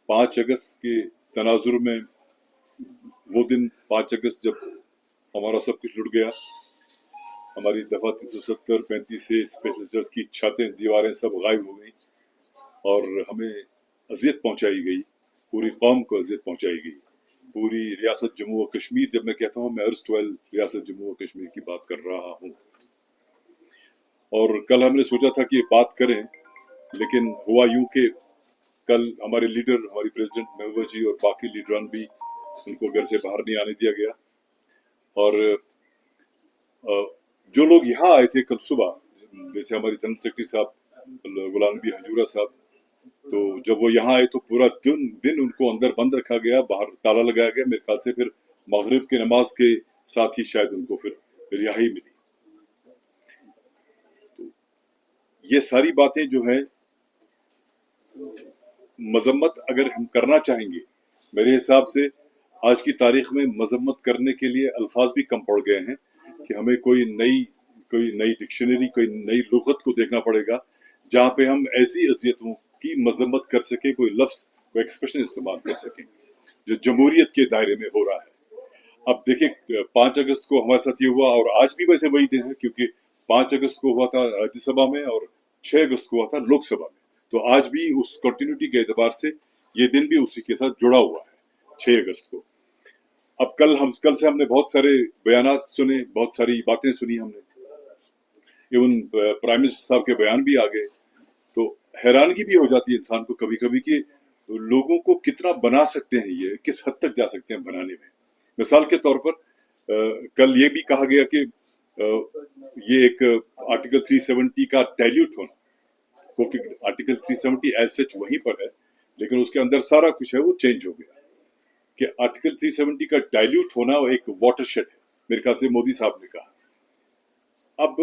5 अगस्त के तनाजुर में वो दिन 5 अगस्त जब हमारा सब कुछ लुट गया, हमारी दफा 370 35 से स्पेशल जज की छतें दीवारें सब गायब हो गई और हमें अजियत पहुंचाई गई, पूरी कौम को अजियत पहुंचाई गई, पूरी रियासत जम्मू और कश्मीर। जब मैं कहता हूँ मैं अर्स्टवाइल रियासत जम्मू और कश्मीर की बात कर रहा हूँ। और कल हमने सोचा था कि बात करें, लेकिन हुआ यूं कि कल हमारे लीडर, हमारी प्रेसिडेंट महबूबा जी और बाकी लीडरान भी, उनको घर से बाहर नहीं आने दिया गया। और जो लोग यहाँ आए थे कल सुबह, जैसे हमारे जनरल सेक्रेटरी साहब गुलाम नबी हजूरा साहब, तो जब वो यहाँ आए तो पूरा दिन उनको अंदर बंद रखा गया, बाहर ताला लगाया गया। मेरे ख्याल से फिर मगरिब की नमाज के साथ ही शायद उनको फिर रिहाई मिली। तो ये सारी बातें जो है, मजम्मत अगर हम करना चाहेंगे, मेरे हिसाब से आज की तारीख में मजम्मत करने के लिए अल्फाज भी कम पड़ गए हैं कि हमें कोई नई डिक्शनरी, कोई नई लुगत को देखना पड़ेगा जहाँ पे हम ऐसी अजियतों की मजम्मत कर सके, कोई लफ्ज, कोई एक्सप्रेशन इस्तेमाल कर सकें जो जमहूरियत के दायरे में हो रहा है। अब देखिए 5 अगस्त को हमारे साथ ये हुआ, और आज भी वैसे वही दिन है, क्योंकि 5 अगस्त को हुआ था राज्यसभा में और 6 अगस्त को हुआ था लोकसभा में। तो आज भी उस कंटिन्यूटी के एतबार से ये दिन भी उसी के साथ जुड़ा हुआ है, 6 अगस्त को। अब कल से हमने बहुत सारे बयानात सुने, बहुत सारी बातें सुनी हमने, इवन प्राइम मिनिस्टर साहब के बयान भी आ गए। तो हैरानगी भी हो जाती है इंसान को कभी कभी कि लोगों को कितना बना सकते हैं, ये किस हद तक जा सकते हैं बनाने में। मिसाल के तौर पर कल ये भी कहा गया कि ये एक आर्टिकल 370 का डाइल्यूट होना, क्योंकि आर्टिकल 370 एज सच वहीं पर है, लेकिन उसके अंदर सारा कुछ है वो चेंज हो गया, कि आर्टिकल 370 का डाइल्यूट होना वो एक वाटरशेड है, मेरे ख्याल से मोदी साहब ने कहा। अब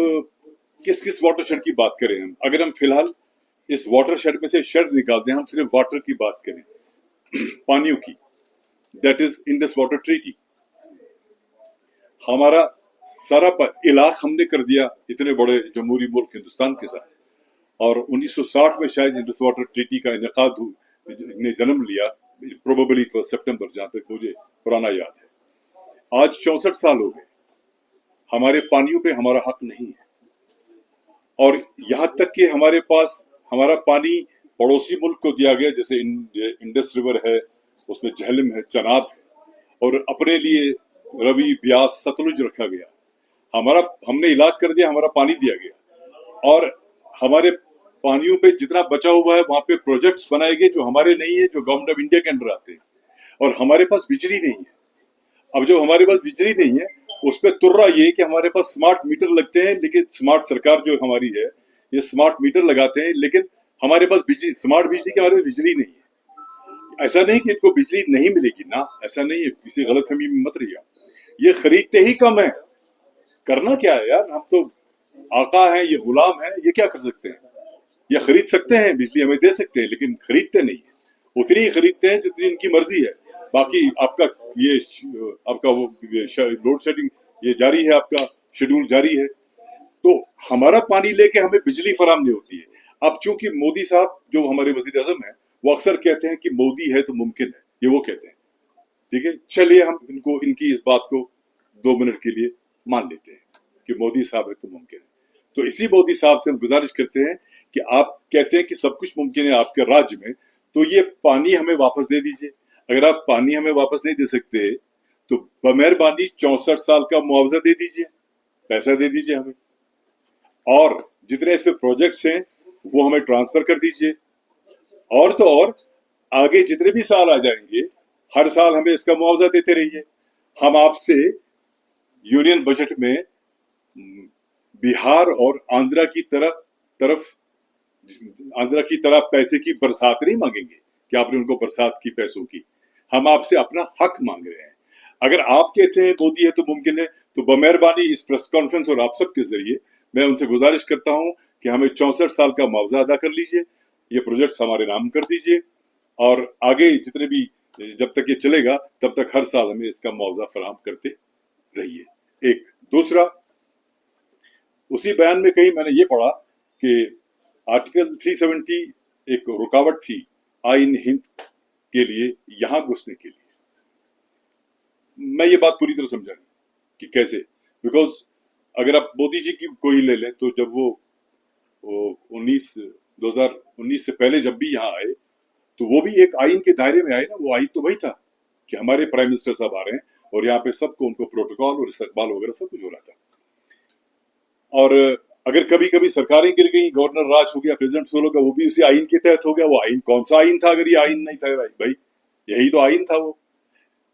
किस किस वाटरशेड की बात करें हम? अगर हम फिलहाल इस वाटरशेड में से शेड निकाल दें, हम सिर्फ वाटर की बात करें, पानियों की, that is Indus water treaty. हमारा सारा इलाक हमने कर दिया इतने बड़े जमहूरी मुल्क हिंदुस्तान के साथ, और 1960 में शायद इंडस वाटर ट्रीटी का इनेकाद ने जन्म लिया, प्रोबेबली इट वाज सितंबर, जहां तक मुझे पुराना याद है। आज 64 साल हो गए, हमारे पानियों पे हमारा हक नहीं है, और यहां तक कि हमारे पास हमारा पानी पड़ोसी मुल्क को दिया गया, जैसे इंडस रिवर है, उसमें झेलम है, चनाब है, और अपने लिए रवि, ब्यास, सतलुज रखा गया। हमने इलाक कर दिया, हमारा पानी दिया गया, और हमारे पानियों पे जितना बचा हुआ है वहां पे प्रोजेक्ट्स बनाए गए जो हमारे नहीं है, जो गवर्नमेंट ऑफ इंडिया के अंडर आते हैं, और हमारे पास बिजली नहीं है। अब जब हमारे पास बिजली नहीं है, उस पर तुर्रा ये कि हमारे पास स्मार्ट मीटर लगते हैं, लेकिन स्मार्ट सरकार जो हमारी है ये स्मार्ट मीटर लगाते हैं, लेकिन हमारे पास स्मार्ट बिजली के हमारे पास बिजली नहीं है। ऐसा नहीं कि इनको बिजली नहीं मिलेगी ना, ऐसा नहीं है, किसी गलतफहमी में मत रहिए। ये खरीदते ही कम है, करना क्या है यार, हम तो आका हैं, ये गुलाम है, ये क्या कर सकते हैं? ये खरीद सकते हैं, बिजली हमें दे सकते हैं, लेकिन खरीदते नहीं है। उतनी ही खरीदते हैं जितनी इनकी मर्जी है। बाकी आपका वो लोड शेडिंग ये जारी है, आपका शेड्यूल जारी है। तो हमारा पानी लेके हमें बिजली फराम नहीं होती है। अब चूंकि मोदी साहब जो हमारे वजीर आजम है, वो अक्सर कहते हैं कि मोदी है तो मुमकिन है, ये वो कहते हैं। ठीक है, चलिए हम इनकी इस बात को 2 मिनट के लिए मान लेते हैं कि मोदी साहब है तो मुमकिन है। तो इसी मोदी साहब से हम गुजारिश करते हैं कि आप कहते हैं कि सब कुछ मुमकिन है आपके राज्य में, तो ये पानी हमें वापस दे दीजिए। अगर आप पानी हमें वापस नहीं दे सकते तो बमेहरबानी 64 साल का मुआवजा दे दीजिए, पैसा दे दीजिए हमें, और जितने इस पे प्रोजेक्ट्स हैं वो हमें ट्रांसफर कर दीजिए। और तो और आगे जितने भी साल आ जाएंगे, हर साल हमें इसका मुआवजा देते रहिए। हम आपसे यूनियन बजट में बिहार और आंध्रा की तरह पैसे की बरसात नहीं मांगेंगे कि आपने उनको बरसात की पैसों की। हम आपसे अपना हक मांग रहे हैं। अगर आप कहते हैं मोदी है तो मुमकिन है, तो बमेहरबानी इस प्रेस कॉन्फ्रेंस और आप सबके जरिए मैं उनसे गुजारिश करता हूं कि हमें 64 साल का मुआवजा अदा कर लीजिए, ये प्रोजेक्ट्स हमारे नाम कर दीजिए, और आगे जितने भी जब तक ये चलेगा तब तक हर साल हमें इसका मुआवजा फराहम करते रहिए। एक दूसरा, उसी बयान में कहीं मैंने ये पढ़ा कि आर्टिकल 370 एक रुकावट थी आइन हिंद کے لیے یہاں گھسنے کے لیے. میں یہ بات پوری طرح سمجھا نہیں کہ کیسے, بیکاز اگر آپ مودی جی کی کوئی لے لیں تو جب وہ 2019 سے پہلے جب بھی یہاں آئے تو وہ بھی ایک آئین کے دائرے میں آئے نا. وہ آئین تو وہی تھا کہ ہمارے پرائم منسٹر صاحب آ رہے ہیں اور یہاں پہ سب کو ان کو پروٹوکال اور استقبال وغیرہ سب کچھ ہو رہا تھا. اور اگر کبھی کبھی سرکاریں گر گئی, گورنر راج ہو گیا, پریزیڈنٹ سول ہو گیا, وہ بھی اسی آئین کے تحت ہو گیا. وہ آئین کون سا آئین تھا اگر یہ آئین نہیں تھا بھائی, یہی تو آئین تھا. وہ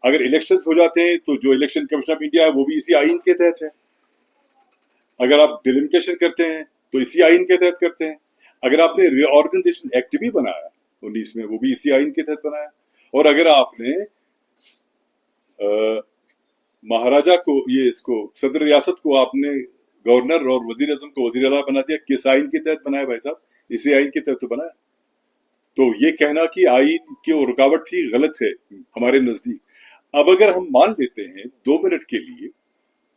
اگر الیکشن ہو جاتے ہیں تو جو الیکشن کمیشن آف انڈیا ہے وہ بھی اسی آئین کے تحت ہے. اگر آپ ڈیلیمیٹیشن کرتے ہیں تو اسی آئین کے تحت کرتے ہیں. اگر آپ نے ری آرگنائزیشن ایکٹ بھی بنایا 19 میں, وہ بھی اسی آئین کے تحت بنایا. اور اگر آپ نے مہاراجا کو اس کو صدر ریاست کو آپ نے گورنر اور وزیر اعظم کو وزیر اعلیٰ بنا دیا, کس آئین کے تحت بنایا بھائی صاحب؟ اسی آئین کے تحت تو بنایا. تو یہ کہنا کہ آئین کی وہ رکاوٹ تھی غلط ہے ہمارے نزدیک. اب اگر ہم مان لیتے ہیں 2 منٹ کے لیے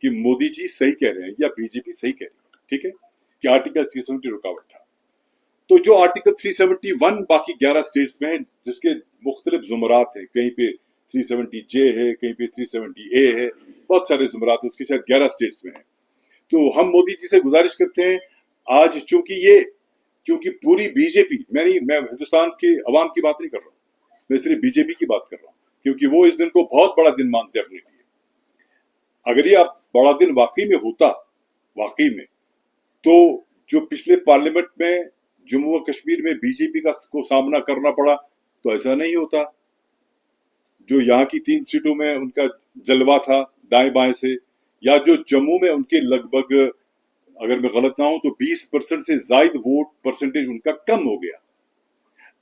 کہ مودی جی صحیح کہہ رہے ہیں یا بی جے پی صحیح کہہ رہی ہے, ٹھیک ہے, کہ آرٹیکل 370 رکاوٹ تھا, تو جو آرٹیکل 371 باقی 11 اسٹیٹس میں ہیں جس کے مختلف زمرات ہیں, کہیں پہ 370 جے ہے, کہیں پہ 370 اے ہے, بہت سارے زمرات اس کے شاید 11 اسٹیٹس میں ہیں. تو ہم مودی جی سے گزارش کرتے ہیں آج, کیونکہ پوری بی جے پی, میں ہندوستان کے عوام کی بات نہیں کر رہا ہوں, میں صرف بی جے پی کی بات کر رہا ہوں, کیونکہ وہ اس دن کو بہت بڑا دن مانتے ہیں اپنے لیے. اگر یہ بڑا دن واقعی میں ہوتا, واقعی میں, تو جو پچھلے پارلیمنٹ میں جموں و کشمیر میں بی جے پی کو سامنا کرنا پڑا تو ایسا نہیں ہوتا. جو یہاں کی 3 سیٹوں میں ان کا جلوہ تھا دائیں بائیں سے, یا جو جموں میں ان کے لگ بھگ, اگر میں غلط نہ ہوں تو 20% سے زائد ووٹ پرسنٹیج ان کا کم ہو گیا.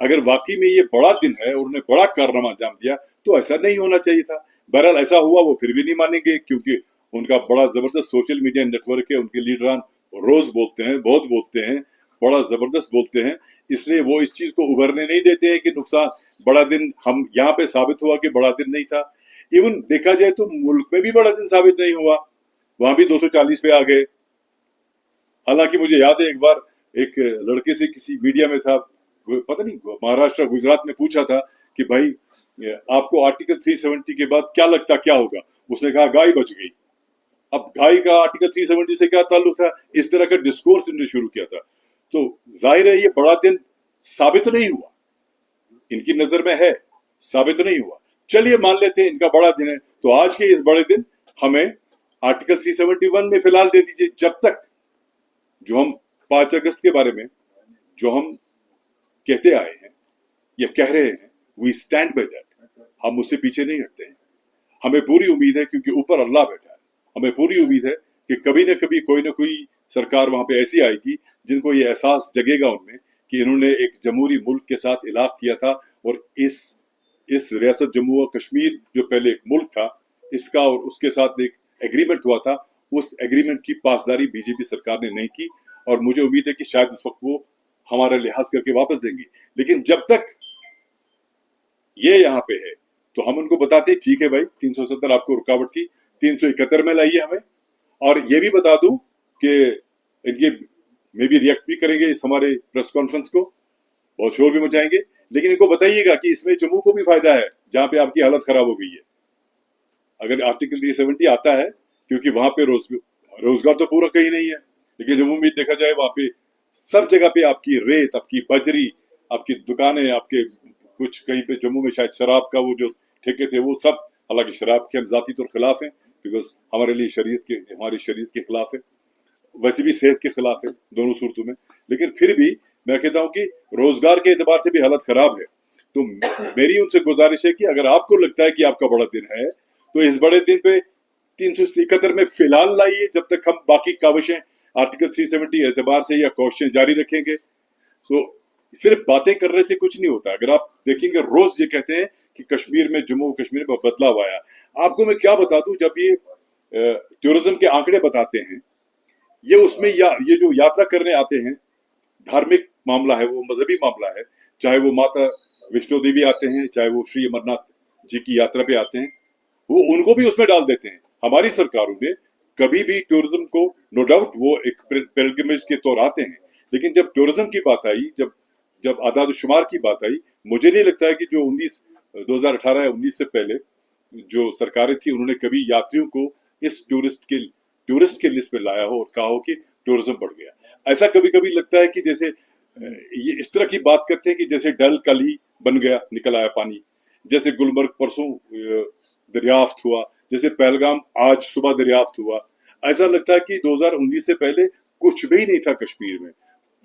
اگر واقعی میں یہ بڑا دن ہے اور انہیں بڑا کارنامہ انجام دیا تو ایسا نہیں ہونا چاہیے تھا. بہرحال ایسا ہوا, وہ پھر بھی نہیں مانیں گے کیونکہ ان کا بڑا زبردست سوشل میڈیا نیٹ ورک ہے. ان کے لیڈران روز بولتے ہیں, بہت بولتے ہیں, بڑا زبردست بولتے ہیں, اس لیے وہ اس چیز کو ابھرنے نہیں دیتے ہیں کہ نقصان بڑا دن ہم یہاں پہ ثابت ہوا کہ بڑا دن نہیں تھا. ایون دیکھا جائے تو ملک میں بھی بڑا دن ثابت نہیں ہوا, وہاں بھی 240 پہ آ گئے. حالانکہ مجھے یاد ہے ایک بار ایک لڑکے سے کسی میڈیا میں تھا, پتہ نہیں مہاراشٹر گجرات میں, پوچھا تھا کہ بھائی آپ کو آرٹیکل 370 کے بعد کیا لگتا کیا ہوگا؟ اس نے کہا گائے بچ گئی. اب گائے کا آرٹیکل 370 سے کیا تعلق تھا؟ اس طرح کا ڈسکورس انہوں نے شروع کیا تھا. تو ظاہر ہے یہ بڑا دن ثابت نہیں ہوا, ان کی نظر میں ہے ثابت نہیں ہوا. چلیے مان لیتے ہیں ان کا بڑا دن ہے, تو آج کے اس بڑے دن ہمیں آرٹیکل 371 میں فی الحال دے دیجیے, جب تک جو ہم 5 اگست کے بارے میں جو ہم کہتے آئے ہیں یا کہہ رہے ہیں, وی اسٹینڈ بائی دیٹ, ہم اس سے پیچھے نہیں ہٹتے ہیں. ہمیں پوری امید ہے کیونکہ اوپر اللہ بیٹھا ہے, ہمیں پوری امید ہے کہ کبھی نہ کبھی کوئی نہ کوئی سرکار وہاں پہ ایسی آئے گی جن کو یہ احساس جگے گا ان میں کہ انہوں نے ایک جمہوری ملک کے ساتھ الحاق کیا تھا, اور اس ریاست جموں و کشمیر جو پہلے ایک ملک تھا, اس کا اور اس کے ساتھ ایک ایگریمنٹ ہوا تھا, اس ایگریمنٹ کی پاسداری بی جے پی سرکار نے نہیں کی, اور مجھے امید ہے کہ شاید اس وقت وہ ہمارا لحاظ کر کے واپس دیں گے. لیکن جب تک یہ یہاں پہ ہے تو ہم ان کو بتاتے ہیں ٹھیک ہے بھائی 370 آپ کو رکاوٹ تھی, 371 میں لائیے ہمیں. اور یہ بھی بتا دوں کہ ان کے میں بھی ریئیکٹ بھی کریں گے اس ہمارے پریس کانفرنس کو, بہت شور بھی مچائیں گے, لیکن ان کو بتائیے گا کہ اس میں جموں کو بھی فائدہ ہے جہاں پہ آپ کی حالت خراب ہو گئی ہے. اگر آرٹیکل 370 آتا ہے, کیونکہ وہاں پہ روزگار تو پورا کہیں نہیں ہے, لیکن جموں میں دیکھا جائے وہاں پہ سب جگہ پہ آپ کی ریت, آپ کی بجری, آپ کی دکانیں, آپ کے کچھ کہیں پہ جموں میں شاید شراب کا وہ جو ٹھیکے تھے وہ سب, حالانکہ شراب کے ہم ذاتی طور خلاف ہیں بیکاز ہمارے لیے ہماری شریعت کے خلاف ہے, ویسے بھی صحت کے خلاف ہے دونوں صورتوں میں, لیکن پھر بھی میں کہتا ہوں کہ روزگار کے اعتبار سے بھی حالت خراب ہے. تو میری ان سے گزارش ہے کہ اگر آپ کو لگتا ہے کہ آپ کا بڑا دن ہے تو اس بڑے دن پہ 371 میں فی الحال لائیے, جب تک ہم باقی کاوشیں آرٹیکل 370 اعتبار سے یا کوششیں جاری رکھیں گے. تو صرف باتیں کرنے سے کچھ نہیں ہوتا. اگر آپ دیکھیں گے روز یہ کہتے ہیں کہ کشمیر میں جموں کشمیر میں بدلاؤ آیا. آپ کو میں کیا بتا دوں, جب یہ ٹورزم کے آنکڑے بتاتے ہیں, یہ اس میں یہ جو یاترا کرنے آتے ہیں, دھارمک معاملہ ہے, وہ مذہبی معاملہ ہے, چاہے وہ ماتا ویشنو دیوی آتے ہیں, چاہے وہ شری امرناتھ جی کی یاترا پہ آتے ہیں, وہ ان کو بھی اس میں ڈال دیتے ہیں. ہماری سرکاروں نے کبھی بھی ٹورزم کو, نو ڈاؤٹ وہ ایک پیلگرمیج کے طور آتے ہیں, لیکن جب ٹورزم کی بات آئی, جب اعداد و شمار کی بات آئی, مجھے نہیں لگتا ہے کہ جو 2018 या 19 से पहले जो सरकारें थी उन्होंने कभी यात्रियों को इस टूरिस्ट के लिस्ट में लाया हो और कहा हो कि टूरिज्म बढ़ गया। ऐसा कभी कभी लगता है कि जैसे ये इस तरह की बात करते हैं कि जैसे डल कल ही बन गया, निकल आया पानी, जैसे गुलमर्ग परसों दरियाफ्त हुआ, जैसे पहलगाम आज सुबह दरियाफ्त हुआ। ऐसा लगता है कि 2019 से पहले कुछ भी नहीं था कश्मीर में,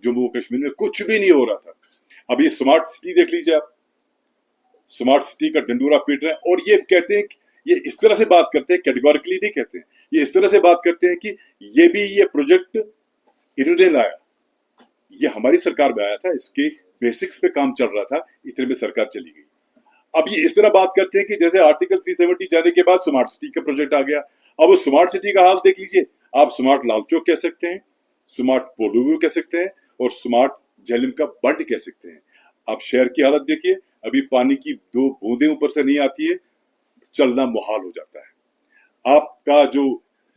जम्मू कश्मीर में कुछ भी नहीं हो रहा था। अब ये स्मार्ट सिटी देख लीजिए आप, स्मार्ट सिटी का डंडोरा पीट रहे हैं और ये कहते हैं, ये इस तरह से बात करते हैं, कैटेगोरिकली नहीं कहते हैं, ये इस तरह से बात करते हैं कि ये प्रोजेक्ट इन्होंने लाया, ये हमारी सरकार में आया था, इसके बेसिक्स पे काम चल रहा था, इतने में सरकार चली गई। अब ये इस तरह बात करते हैं कि जैसे आर्टिकल 370 जाने के बाद स्मार्ट सिटी का प्रोजेक्ट आ गया। अब उस स्मार्ट सिटी का हाल देख लीजिए, आप स्मार्ट लाल चौक कह सकते हैं, स्मार्ट पोलोव्यू कह सकते हैं और स्मार्ट झेलम का बंड कह सकते हैं। आप शहर की हालत देखिए, अभी पानी की 2 बूंदें ऊपर से नहीं आती है, चलना मुहाल हो जाता है। आपका जो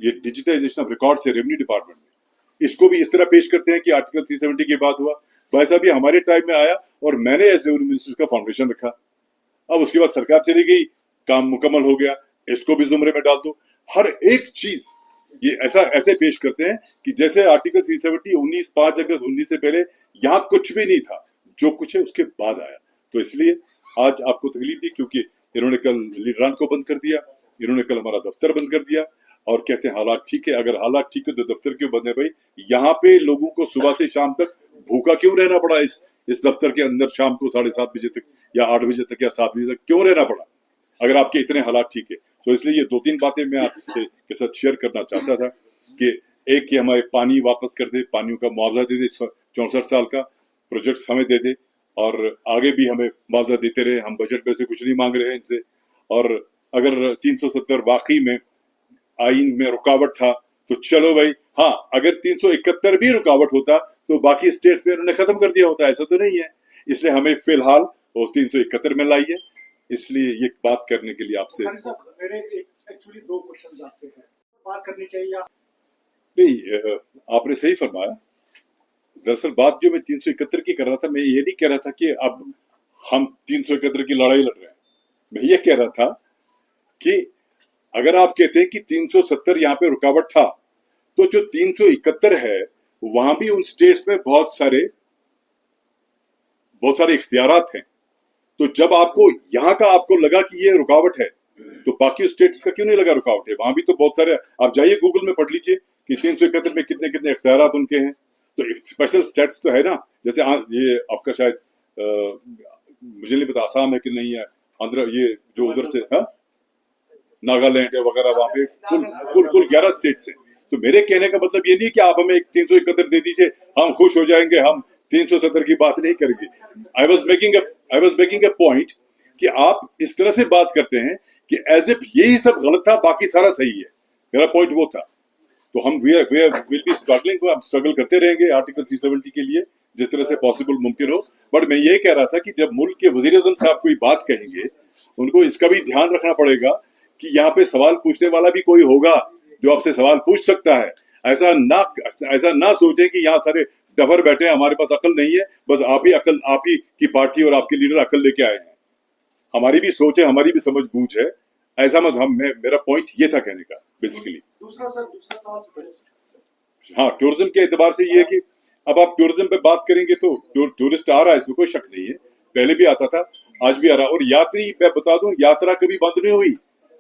ये डिजिटाइजेशन ऑफ रिकॉर्ड्स है रेवेन्यू डिपार्टमेंट में, इसको भी इस तरह पेश करते हैं कि आर्टिकल 370 की बात हुआ, वैसा भी हमारे टाइम में आया और मैंने एज रेवेन्यू मिनिस्टर का फाउंडेशन रखा। अब उसके बाद सरकार चली गई, काम मुकम्मल हो गया, इसको भी जुमरे में डाल दो। हर एक चीज ये ऐसे पेश करते हैं कि जैसे आर्टिकल 370 5 अगस्त 19 से पहले यहाँ कुछ भी नहीं था, जो कुछ है उसके बाद आया। तो इसलिए आज आपको तकलीफ दी क्योंकि इन्होंने कल लीडरान को बंद कर दिया, इन्होंने कल हमारा दफ्तर बंद कर दिया और कहते हैं हालात ठीक है। अगर हालात ठीक है तो दफ्तर क्यों बंद है भाई? यहाँ पे लोगों को सुबह से शाम तक भूखा क्यों रहना पड़ा? इस दफ्तर के अंदर शाम को 7:30 बजे तक या 8 बजे तक या 7 बजे तक क्यों रहना पड़ा अगर आपके इतने हालात ठीक है? तो इसलिए ये 2-3 बातें मैं आपसे के साथ शेयर करना चाहता था कि एक कि हमारे पानी वापस कर दे, पानियों का मुआवजा दे दे, 64 साल का प्रोजेक्ट्स हमें दे दे और आगे भी हमें मुआवजा देते रहे। हम बजट में से कुछ नहीं मांग रहे हैं इनसे। और अगर 370 वाकई में आइन में रुकावट था तो चलो भाई, हाँ अगर 371 भी रुकावट होता तो बाकी स्टेट्स में उन्होंने खत्म कर दिया होता, ऐसा तो नहीं है। इसलिए हमें फिलहाल वो 371 में लाई है, इसलिए ये बात करने के लिए आपसे मेरे एक्चुअली 2 क्वेश्चन आपसे हैं, बात करनी चाहिए या नहीं? आपने सही फरमाया। दरअसल बात जो मैं 371 की कर रहा था, मैं ये नहीं कह रहा था कि अब हम 371 की लड़ाई लड़ रहे हैं। मैं ये कह रहा था कि अगर आप कहते हैं कि 370 यहाँ पे रुकावट था, तो जो 371 है वहां भी उन स्टेट्स में बहुत सारे इख्तियारात हैं। तो जब आपको यहाँ का आपको लगा कि ये रुकावट है, तो बाकी स्टेट्स का क्यों नहीं लगा रुकावट है? वहां भी तो बहुत सारे, आप जाइए गूगल में पढ़ लीजिए कि 371 में कितने कितने इख्तियारात उनके हैं। तो स्पेशल स्टेट्स तो है ना, जैसे ये आपका शायद मुझे नहीं पता आसाम है कि नहीं है, आंध्र, ये जो उधर से नागालैंड है वगैरह, वहां पे कुल 11 स्टेट्स हैं। तो मेरे कहने का मतलब ये नहीं कि आप हमें एक 371 दे दीजिए, हम खुश हो जाएंगे, हम 370 की बात नहीं करेंगे। I was making a point कि आप इस तरह से बात करते हैं कि एज इफ यही सब गलत था, बाकी सारा सही है। मेरा पॉइंट वो था। तो हम विल बी स्ट्रगलिंग, हम स्ट्रगल करते रहेंगे आर्टिकल 370 के लिए जिस तरह से पॉसिबल मुमकिन हो। बट मैं ये कह रहा था कि जब मुल्क के वजीर आज़म साहब कोई बात कहेंगे, उनको इसका भी ध्यान रखना पड़ेगा कि यहाँ पे सवाल पूछने वाला भी कोई होगा जो आपसे सवाल पूछ सकता है। ऐसा ना सोचे कि यहाँ सारे डफर बैठे हैं, हमारे पास अकल नहीं है, बस आप ही की पार्टी और आपके लीडर अकल लेके आए हैं। हमारी भी सोच है, हमारी भी समझ बूझ है, ऐसा मत मेरा पॉइंट ये था कहने का बेसिकली। दूसरा सवाल, हाँ, टूरिज्म के एतबार से ये है कि अब आप टूरिज्म पे बात करेंगे तो टूरिस्ट आ रहा है, इसमें कोई शक नहीं है, पहले भी आता था, आज भी आ रहा है। और यात्री, मैं बता दूं, यात्रा कभी बंद नहीं हुई।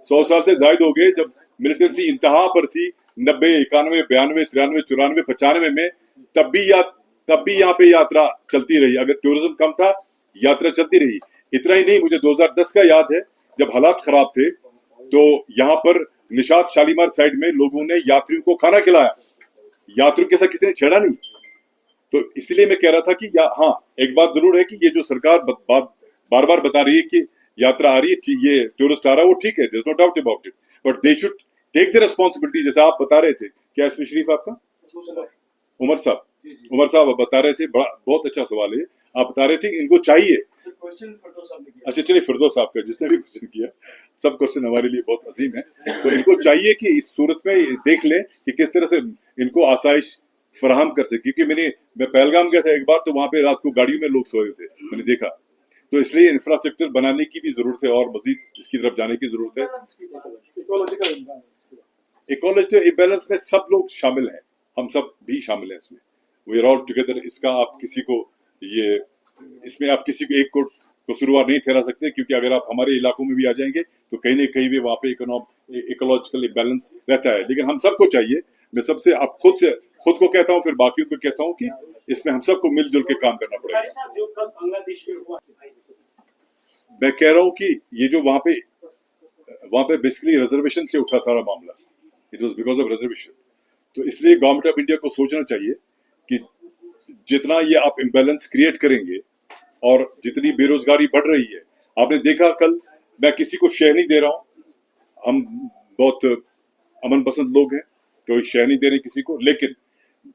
100 साल से जायद हो गए। जब मिलिटेंसी इंतहा पर थी 90, 91, 92, 93, 94, 95 में, तब भी यहाँ पे यात्रा चलती रही। अगर टूरिज्म कम था, यात्रा चलती रही। इतना ही नहीं, मुझे 2010 का याद है, जब हालात खराब थे तो यहाँ पर निशात शालीमार साइड में लोगों ने यात्रियों को खाना खिलाया। यात्रियों के साथ किसी ने छेड़ा नहीं। तो इसलिए मैं कह रहा था कि हाँ, एक बात जरूर है कि ये जो सरकार बार बार बता रही है कि यात्रा आ रही है, ये टूरिस्ट आ रहा है, वो ठीक है, there is no doubt about it, but they should take the responsibility. जैसे आप बता रहे थे, क्या इसमें शरीफ आपका उमर साहब बता रहे थे, बहुत अच्छा सवाल है। आप बता रहे थे कि इनको चाहिए, अच्छा चलिए फिरदौस साहब का जिसने भी क्वेश्चन किया, सब क्वेश्चन हमारे लिए बहुत अजीम है। तो इनको चाहिए कि इस सूरत में देख लें कि किस तरह से इनको आसाइश फराहम कर सके। क्योंकि मैं पहलगाम गया था एक बार, तो वहां पे रात को गाड़ियों में लोग सोए थे, मैंने देखा। تو اس لیے انفراسٹرکچر بنانے کی بھی ضرورت ہے اور مزید اس کی طرف جانے کی ضرورت ہے. Ecological imbalance. ایکولوجیکل امبیلنس میں سب لوگ شامل ہیں, ہم سب بھی شامل ہیں اس میں. We are all together. اس کا آپ کسی کو اس میں آپ کسی کو ایک کو قصوروار نہیں ٹھہرا سکتے, کیونکہ اگر آپ ہمارے علاقوں میں بھی آ جائیں گے تو کہیں نہ کہیں بھی وہاں پہ ایکولوجیکل امبیلنس رہتا ہے. لیکن ہم سب کو چاہیے, میں سب سے آپ خود کو کہتا ہوں, پھر باقیوں کو کہتا ہوں کہ اس میں ہم سب کو مل جل کے کام کرنا پڑے گا. میں کہہ رہا ہوں کہ یہ جو وہاں پہ بیسکلی ریزرویشن سے اٹھا سارا معاملہ. It was because of reservation. تو اس لیے گورنمنٹ آف انڈیا کو سوچنا چاہیے کہ جتنا یہ آپ امبیلنس کریٹ کریں گے اور جتنی بے روزگاری بڑھ رہی ہے, آپ نے دیکھا کل, میں کسی کو شہ نہیں دے رہا ہوں, ہم بہت امن پسند لوگ ہیں, کوئی شہ نہیں دے رہے کسی کو, لیکن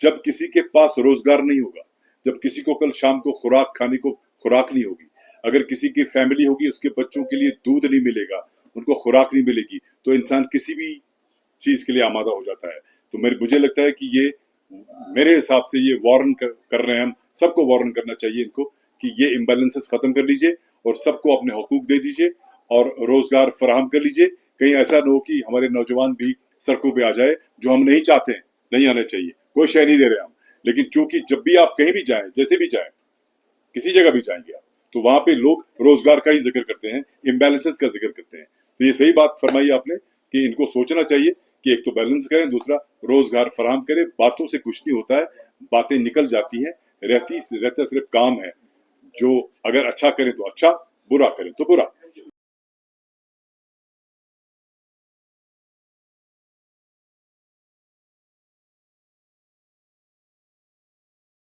جب کسی کے پاس روزگار نہیں ہوگا, جب کسی کو کل شام کو خوراک کھانے کو خوراک نہیں ہوگی, اگر کسی کی فیملی ہوگی اس کے بچوں کے لیے دودھ نہیں ملے گا, ان کو خوراک نہیں ملے گی, تو انسان کسی بھی چیز کے لیے آمادہ ہو جاتا ہے. تو مجھے لگتا ہے کہ یہ میرے حساب سے یہ وارن کر رہے ہیں, ہم سب کو وارن کرنا چاہیے ان کو کہ یہ امبیلنسز ختم کر لیجئے اور سب کو اپنے حقوق دے دیجئے اور روزگار فراہم کر لیجئے. کہیں ایسا نہ ہو کہ ہمارے نوجوان بھی سڑکوں پہ آ جائے, جو ہم نہیں چاہتے ہیں, نہیں آنا چاہیے. کوئی شے نہیں دے رہے ہم, لیکن چونکہ جب بھی آپ کہیں بھی جائیں, جیسے بھی جائیں, کسی جگہ بھی جائیں گے آپ, تو وہاں پہ لوگ روزگار کا ہی ذکر کرتے ہیں, امبیلنسز کا ذکر کرتے ہیں. تو یہ صحیح بات فرمائی آپ نے کہ ان کو سوچنا چاہیے کہ ایک تو بیلنس کریں, دوسرا روزگار فراہم کریں. باتوں سے کچھ نہیں ہوتا ہے, باتیں نکل جاتی ہیں, رہتا صرف کام ہے. جو اگر اچھا کریں تو اچھا, برا کریں تو برا.